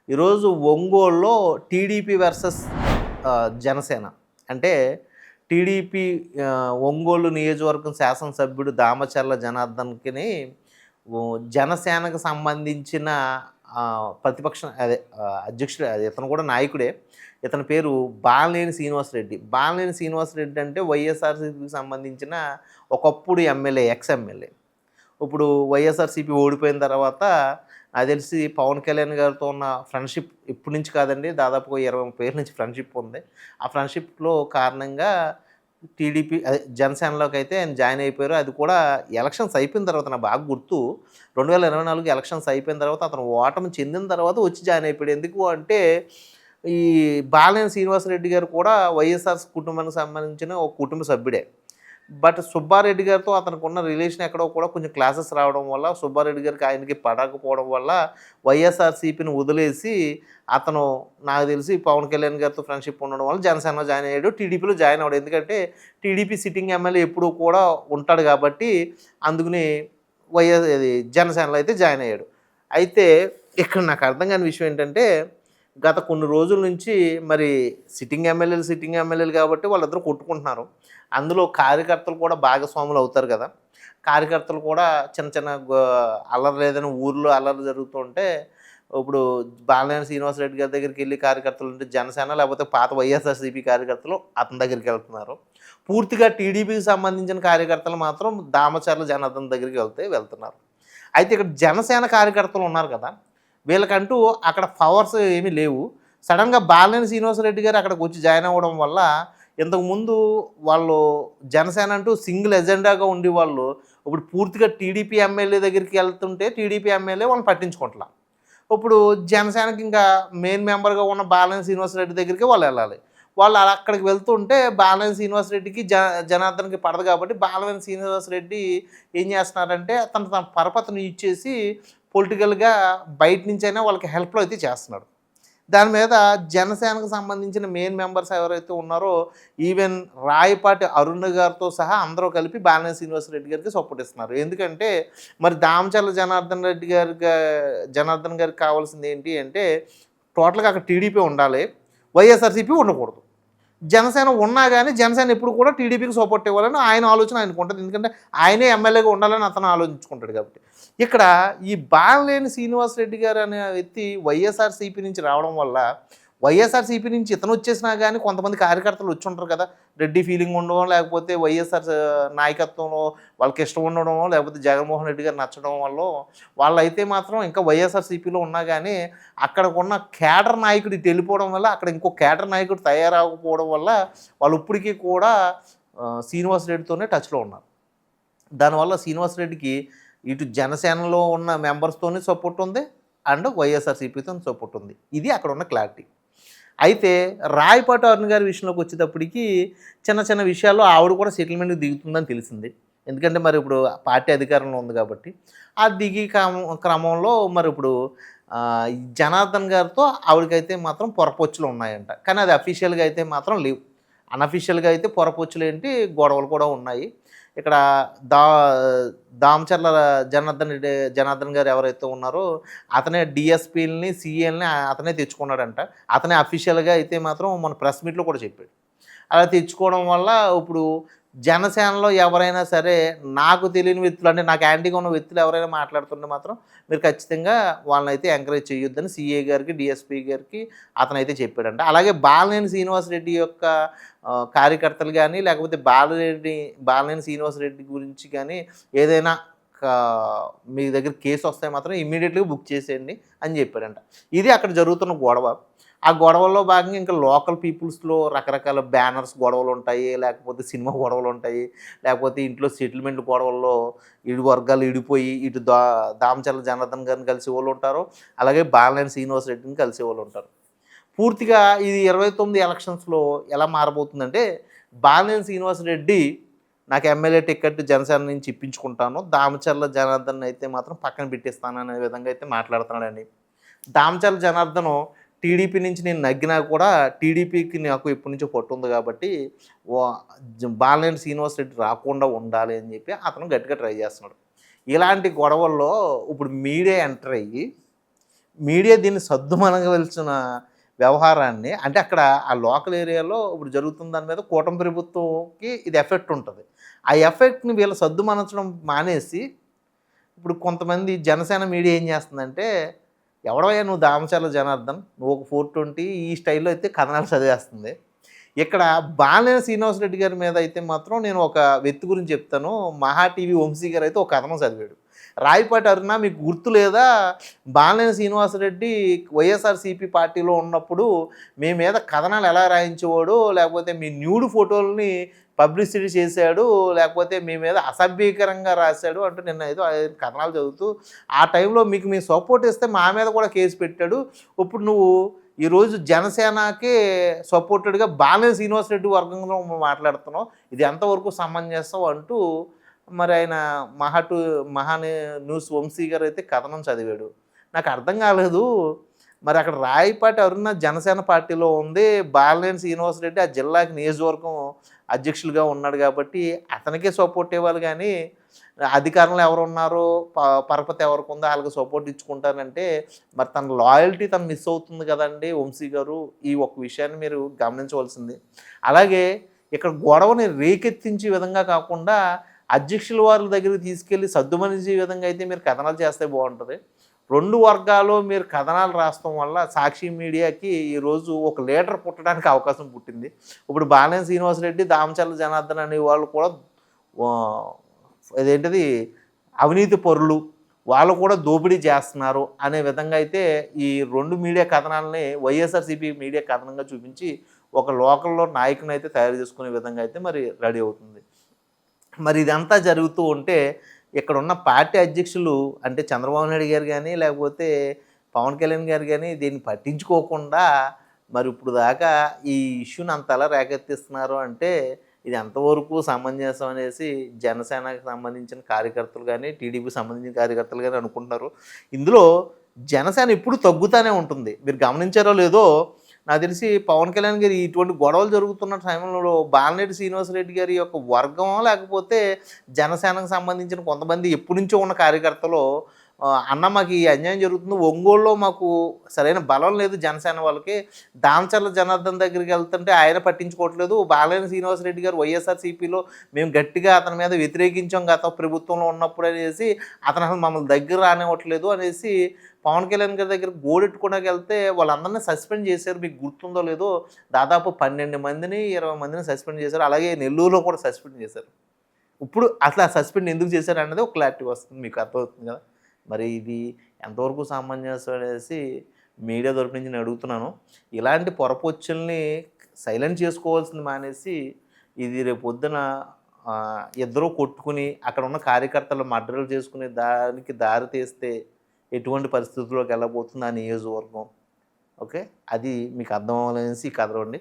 ఈరోజు ఒంగోలులో TDP versus Janasena. అంటే టీడీపీ ఒంగోలు నియోజకవర్గం శాసనసభ్యుడు దామచర్ల జనార్దన్‌కిని జనసేనకు సంబంధించిన ప్రతిపక్ష అధ్యక్షుడు ఇతను కూడా నాయకుడే. ఇతని పేరు బాలినేని శ్రీనివాసరెడ్డి. బాలినేని శ్రీనివాసరెడ్డి అంటే వైఎస్ఆర్‌సీపీకి సంబంధించిన ఒకప్పుడు ఎమ్మెల్యే, ఎక్స్ ఎమ్మెల్యే. ఇప్పుడు వైఎస్ఆర్‌సీపీ ఓడిపోయిన తర్వాత నాకు తెలిసి పవన్ కళ్యాణ్ గారితో ఉన్న ఫ్రెండ్‌షిప్ ఇప్పటి నుంచి కాదండి, దాదాపుగా 20, 30 ఏళ్ల నుంచి ఫ్రెండ్‌షిప్ ఉంది. ఆ ఫ్రెండ్‌షిప్‌లో కారణంగా టీడీపీ జనసేనలోకి అయితే ఆయన జాయిన్ అయిపోయారు. అది కూడా ఎలక్షన్స్ అయిపోయిన తర్వాత నాకు బాగా గుర్తు. 2024 ఎలక్షన్స్ అయిపోయిన తర్వాత అతను ఓటమి చెందిన తర్వాత వచ్చి జాయిన్ అయిపోయాడు. ఎందుకు అంటే ఈ బాలినేని శ్రీనివాసరెడ్డి గారు కూడా వైఎస్ఆర్ కుటుంబానికి సంబంధించిన ఒక కుటుంబ సభ్యుడే. బట్ సుబ్బారెడ్డి గారితో అతనికి రిలేషన్ ఎక్కడో కూడా కొంచెం క్లాసెస్ రావడం వల్ల, సుబ్బారెడ్డి గారికి ఆయనకి పడకపోవడం వల్ల వైఎస్ఆర్‌సీపీని వదిలేసి అతను నాకు తెలిసి పవన్ కళ్యాణ్ గారితో ఫ్రెండ్‌షిప్ ఉండడం వల్ల జనసేనలో జాయిన్ అయ్యాడు. టీడీపీలో జాయిన్ అవ్వడు. ఎందుకంటే టీడీపీ సిట్టింగ్ ఎమ్మెల్యే ఎప్పుడూ కూడా ఉంటాడు కాబట్టి అందుకని జనసేనలో అయితే జాయిన్ అయ్యాడు. అయితే ఇక్కడ నాకు అర్థం కాని విషయం ఏంటంటే గత కొన్ని రోజుల నుంచి మరి సిట్టింగ్ ఎమ్మెల్యేలు కాబట్టి వాళ్ళిద్దరూ కొట్టుకుంటున్నారు. అందులో కార్యకర్తలు కూడా భాగస్వాములు అవుతారు కదా. కార్యకర్తలు కూడా చిన్న చిన్న అల్లరి లేదని ఊర్లో అల్లరి జరుగుతుంటే ఇప్పుడు బాలినేని శ్రీనివాసరెడ్డి గారి దగ్గరికి వెళ్ళి కార్యకర్తలు ఉంటే జనసేన లేకపోతే పాత వైఎస్ఆర్‌సీపీ కార్యకర్తలు అతని దగ్గరికి వెళ్తున్నారు. పూర్తిగా టీడీపీకి సంబంధించిన కార్యకర్తలు మాత్రం దామచర్ల జనార్దన్ దగ్గరికి వెళ్తున్నారు. అయితే ఇక్కడ జనసేన కార్యకర్తలు ఉన్నారు కదా, వీళ్ళకంటూ అక్కడ పవర్స్ ఏమీ లేవు. సడన్గా బాలినేని శ్రీనివాసరెడ్డి గారు అక్కడికి వచ్చి జాయిన్ అవ్వడం వల్ల ఇంతకుముందు వాళ్ళు జనసేన అంటూ సింగిల్ ఎజెండాగా ఉండేవాళ్ళు ఇప్పుడు పూర్తిగా టీడీపీ ఎమ్మెల్యే దగ్గరికి వెళ్తుంటే టీడీపీ ఎమ్మెల్యే వాళ్ళని పట్టించుకోవట్లా. ఇప్పుడు జనసేనకి ఇంకా మెయిన్ మెంబర్గా ఉన్న బాలినేని శ్రీనివాసరెడ్డి దగ్గరికి వాళ్ళు వెళ్ళాలి. వాళ్ళు అక్కడికి వెళ్తుంటే బాలినేని శ్రీనివాసరెడ్డికి జనార్దన్‌కి పడదు కాబట్టి బాలినేని శ్రీనివాసరెడ్డి ఏం చేస్తున్నారంటే తన పరపతిని ఇచ్చేసి పొలిటికల్గా బయట నుంచైనా వాళ్ళకి హెల్ప్లో అయితే చేస్తున్నాడు. దాని మీద జనసేనకు సంబంధించిన మెయిన్ మెంబర్స్ ఎవరైతే ఉన్నారో ఈవెన్ రాయపాటి అరుణ్ గారితో సహా అందరూ కలిపి బాలినేని శ్రీనివాసరెడ్డి గారికి సపోర్ట్ ఇస్తున్నారు. ఎందుకంటే మరి దామచర్ల జనార్దన్ గారికి కావాల్సింది ఏంటి అంటే టోటల్గా అక్కడ టీడీపీ ఉండాలి, వైఎస్ఆర్‌సీపీ ఉండకూడదు. జనసేన ఉన్నా కానీ జనసేన ఎప్పుడు కూడా టీడీపీకి సపోర్ట్ ఇవ్వాలని ఆయన ఆలోచన ఆయనకు ఉంటుంది. ఎందుకంటే ఆయనే ఎమ్మెల్యేగా ఉండాలని అతను ఆలోచించుకుంటాడు కాబట్టి. ఇక్కడ ఈ బాలినేని శ్రీనివాసరెడ్డి గారు అనే వ్యక్తి వైఎస్ఆర్‌సీపీ నుంచి రావడం వల్ల వైఎస్ఆర్‌సీపీ నుంచి ఇతను వచ్చేసినా కానీ కొంతమంది కార్యకర్తలు వచ్చి ఉంటారు కదా, రెడ్డి ఫీలింగ్ ఉండడం, లేకపోతే వైఎస్ఆర్ నాయకత్వంలో వాళ్ళకి ఇష్టం ఉండడం, లేకపోతే జగన్మోహన్ రెడ్డి గారు నచ్చడం వల్ల వాళ్ళైతే మాత్రం ఇంకా వైఎస్ఆర్‌సీపీలో ఉన్నా కానీ అక్కడికున్న కేడర్ నాయకుడు ఇటు వెళ్ళిపోవడం వల్ల అక్కడ ఇంకో కేడర్ నాయకుడు తయారవకపోవడం వల్ల వాళ్ళు ఇప్పటికీ కూడా శ్రీనివాసరెడ్డితోనే టచ్లో ఉన్నారు. దానివల్ల శ్రీనివాసరెడ్డికి ఇటు జనసేనలో ఉన్న మెంబర్స్తోనే సపోర్ట్ ఉంది అండ్ వైఎస్ఆర్‌సీపీతో సపోర్ట్ ఉంది. ఇది అక్కడ ఉన్న క్లారిటీ. అయితే రాయపాటి అరుణ్ గారి విషయంలోకి వచ్చేటప్పటికి చిన్న చిన్న విషయాల్లో ఆవిడ కూడా సెటిల్మెంట్కి దిగుతుందని తెలిసింది. ఎందుకంటే మరి ఇప్పుడు పార్టీ అధికారంలో ఉంది కాబట్టి ఆ దిగి క్రమంలో మరి ఇప్పుడు జనార్దన్ గారితో ఆవిడకైతే మాత్రం పొరపొచ్చులు ఉన్నాయంట. కానీ అది అఫీషియల్గా అయితే మాత్రం లేవు. అన్అఫీషియల్గా అయితే పొరపొచ్చులు ఏంటి గొడవలు కూడా ఉన్నాయి. ఇక్కడ దామచర్ల జనార్దన్ గారు ఎవరైతే ఉన్నారో అతనే డిఎస్పీలని, సీఏలని అతనే తెచ్చుకున్నాడంట. అతనే అఫీషియల్గా అయితే మాత్రం మన ప్రెస్ మీట్లో కూడా చెప్పాడు. అలా తెచ్చుకోవడం వల్ల ఇప్పుడు జనసేనలో ఎవరైనా సరే నాకు తెలియని వ్యక్తులు, అంటే నాకు యాంటీగా ఉన్న వ్యక్తులు ఎవరైనా మాట్లాడుతుంటే మాత్రం మీరు ఖచ్చితంగా వాళ్ళని అయితే ఎంకరేజ్ చేయొద్దని సీఏ గారికి, డిఎస్పీ గారికి అతనైతే చెప్పాడంట. అలాగే బాలినేని శ్రీనివాసరెడ్డి యొక్క కార్యకర్తలు కానీ లేకపోతే బాలినేని శ్రీనివాసరెడ్డి గురించి కానీ ఏదైనా మీ దగ్గర కేసు వస్తే మాత్రం ఇమ్మీడియట్గా బుక్ చేసేయండి అని చెప్పాడంట. ఇది అక్కడ జరుగుతున్న గొడవ. ఆ గొడవల్లో భాగంగా ఇంకా లోకల్ పీపుల్స్లో రకరకాల బ్యానర్స్ గొడవలు ఉంటాయి, లేకపోతే సినిమా గొడవలు ఉంటాయి, లేకపోతే ఇంట్లో సెటిల్మెంట్ గొడవల్లో వర్గాలు ఇడిపోయి ఇటు దామచర్ల జనార్దన్ గారిని కలిసే వాళ్ళు ఉంటారు, అలాగే బాలినేని శ్రీనివాసరెడ్డిని కలిసే వాళ్ళు ఉంటారు. పూర్తిగా ఇది 29 ఎలక్షన్స్లో ఎలా మారబోతుందంటే బాలినేని శ్రీనివాసరెడ్డి నాకు ఎమ్మెల్యే టికెట్ జనసేన నుంచి ఇప్పించుకుంటాను, దామచర్ల జనార్దన్ అయితే మాత్రం పక్కన పెట్టిస్తాను అనే విధంగా అయితే మాట్లాడుతున్నాడండి. దామచర్ల జనార్దన్ టీడీపీ నుంచి నేను నగ్గినా కూడా టీడీపీకి నాకు ఎప్పటి నుంచో పట్టు ఉంది కాబట్టి బాలినేని శ్రీనివాసరెడ్డి రాకుండా ఉండాలి అని చెప్పి అతను గట్టిగా ట్రై చేస్తున్నాడు. ఇలాంటి గొడవల్లో ఇప్పుడు మీడియా ఎంటర్ అయ్యి మీడియా దీన్ని సద్దుమణగవలసిన వ్యవహారాన్ని అంటే అక్కడ ఆ లోకల్ ఏరియాలో ఇప్పుడు జరుగుతున్న దాని మీద కూటమి ప్రభుత్వంకి ఇది ఎఫెక్ట్ ఉంటుంది. ఆ ఎఫెక్ట్‌ని వీళ్ళు సద్దుమణచడం మానేసి ఇప్పుడు కొంతమంది జనసేన మీడియా ఏం చేస్తుందంటే, ఎవడవయ్యా నువ్వు దామచర్ల జనార్దన్, నువ్వు ఒక 420 ఈ స్టైల్‌లో అయితే కథనాలు చదివేస్తుంది. ఇక్కడ బాలినేని శ్రీనివాసరెడ్డి గారి మీద అయితే మాత్రం నేను ఒక వ్యక్తి గురించి చెప్తాను. మహా టీవీ వంశీ గారు అయితే ఒక కథనం చదివాడు. రాయపాటి అరుణ మీకు గుర్తు లేదా? బాలినేని శ్రీనివాసరెడ్డి వైఎస్ఆర్‌సీపీ పార్టీలో ఉన్నప్పుడు మీ మీద కథనాలు ఎలా రాయించేవాడో, లేకపోతే మీ న్యూడ్ ఫోటోలని పబ్లిసిటీ చేశాడు, లేకపోతే మీ మీద అసభ్యకరంగా రాశాడు అంటూ నిన్న ఏదో కథనాలు చదువుతూ ఆ టైంలో మీకు మేము సపోర్ట్ ఇస్తే మా మీద కూడా కేసు పెట్టాడు. ఇప్పుడు నువ్వు ఈరోజు జనసేనకే సపోర్టెడ్‌గా బాలినేని శ్రీనివాసరెడ్డి వర్గంలో మాట్లాడుతున్నావు. ఇది ఎంతవరకు సమంజసం అంటూ మరి ఆయన మహా న్యూస్ వంశీ గారు అయితే కథనం చదివాడు. నాకు అర్థం కాలేదు. మరి అక్కడ రాయపాటి అరుణ జనసేన పార్టీలో ఉంది. బాలినేని శ్రీనివాసరెడ్డి ఆ జిల్లాకి నియోజకవర్గం అధ్యక్షులుగా ఉన్నాడు కాబట్టి అతనికే సపోర్ట్ ఇవ్వాలి కానీ అధికారంలో ఎవరు ఉన్నారో పరపతి ఎవరికి ఉందో వాళ్ళకి సపోర్ట్ ఇచ్చుకుంటారంటే మరి తన లాయల్టీ తను మిస్ అవుతుంది కదండి వంశీ గారు. ఈ ఒక్క విషయాన్ని మీరు గమనించవలసింది. అలాగే ఇక్కడ గొడవని రేకెత్తించే విధంగా కాకుండా అధ్యక్షుల వారి దగ్గరికి తీసుకెళ్ళి సద్దుమణించే విధంగా అయితే మీరు కథనాలు చేస్తే బాగుంటుంది. 2 వర్గాలు మీరు కథనాలు రాయడం వల్ల సాక్షి మీడియాకి ఈరోజు ఒక లీడర్ పుట్టడానికి అవకాశం పుట్టింది. ఇప్పుడు బాలినేని శ్రీనివాసరెడ్డి, దామచర్ల జనార్దన్ అనే వాళ్ళు కూడా అదేంటిది అవినీతి పరులు, వాళ్ళు కూడా దోపిడీ చేస్తున్నారు అనే విధంగా అయితే ఈ 2 మీడియా కథనాలని వైఎస్ఆర్‌సీపీ మీడియా కథనంగా చూపించి ఒక లోకల్‌లో నాయకుని అయితే తయారు చేసుకునే విధంగా అయితే మరి రెడీ అవుతుంది. మరి ఇదంతా జరుగుతూ ఉంటే ఇక్కడున్న పార్టీ అధ్యక్షులు అంటే చంద్రబాబు నాయుడు గారు కానీ లేకపోతే పవన్ కళ్యాణ్ గారు కానీ దీన్ని పట్టించుకోకుండా మరి ఇప్పుడు దాకా ఈ ఇష్యూని అంతలా రేకెత్తిస్తున్నారు అంటే ఇది ఎంతవరకు సమంజసం అనేసి జనసేనకు సంబంధించిన కార్యకర్తలు కానీ టీడీపీకి సంబంధించిన కార్యకర్తలు కానీ అనుకుంటున్నారు. ఇందులో జనసేన ఎప్పుడు తగ్గుతూనే ఉంటుంది. మీరు గమనించారో లేదో నాకు తెలిసి పవన్ కళ్యాణ్ గారు ఇటువంటి గొడవలు జరుగుతున్న టైంలో బాలినేని శ్రీనివాసరెడ్డి గారి యొక్క వర్గం లేకపోతే జనసేనకు సంబంధించిన కొంతమంది ఎప్పటి నుంచో ఉన్న కార్యకర్తలు అన్న మాకు ఈ అన్యాయం జరుగుతుంది, ఒంగోలులో మాకు సరైన బలం లేదు జనసేన వాళ్ళకి, దామచర్ల జనార్దన్ దగ్గరికి వెళ్తుంటే ఆయన పట్టించుకోవట్లేదు, బాలినేని శ్రీనివాసరెడ్డి గారు వైఎస్ఆర్‌సీపీలో మేము గట్టిగా అతని మీద వ్యతిరేకించాం గత ప్రభుత్వంలో ఉన్నప్పుడు అనేసి అతను అసలు మమ్మల్ని దగ్గర రానివ్వట్లేదు అనేసి పవన్ కళ్యాణ్ గారి దగ్గర గోడెట్టుకోవడానికి వెళ్తే వాళ్ళందరినీ సస్పెండ్ చేశారు. మీకు గుర్తుందో లేదో దాదాపు 12 మందిని 20 మందిని సస్పెండ్ చేశారు. అలాగే నెల్లూరులో కూడా సస్పెండ్ చేశారు. ఇప్పుడు అసలు ఆ సస్పెండ్ ఎందుకు చేశారు అన్నది ఒక క్లారిటీ వస్తుంది, మీకు అర్థమవుతుంది కదా. మరి ఇది ఎంతవరకు సామంజస్యం అనేసి మీడియా తరపు నుంచి నేను అడుగుతున్నాను. ఇలాంటి పొరపొచ్చుల్ని సైలెంట్ చేసుకోవాల్సింది మానేసి ఇది రేపు పొద్దున ఇద్దరూ కొట్టుకుని అక్కడ ఉన్న కార్యకర్తలు మర్డర్లు చేసుకునే దానికి దారి తీస్తే ఎటువంటి పరిస్థితుల్లోకి వెళ్ళబోతుంది ఆ నియోజకవర్గం. ఓకే, అది మీకు అర్థం అవ్వాలనేసి ఈ కథ అండి.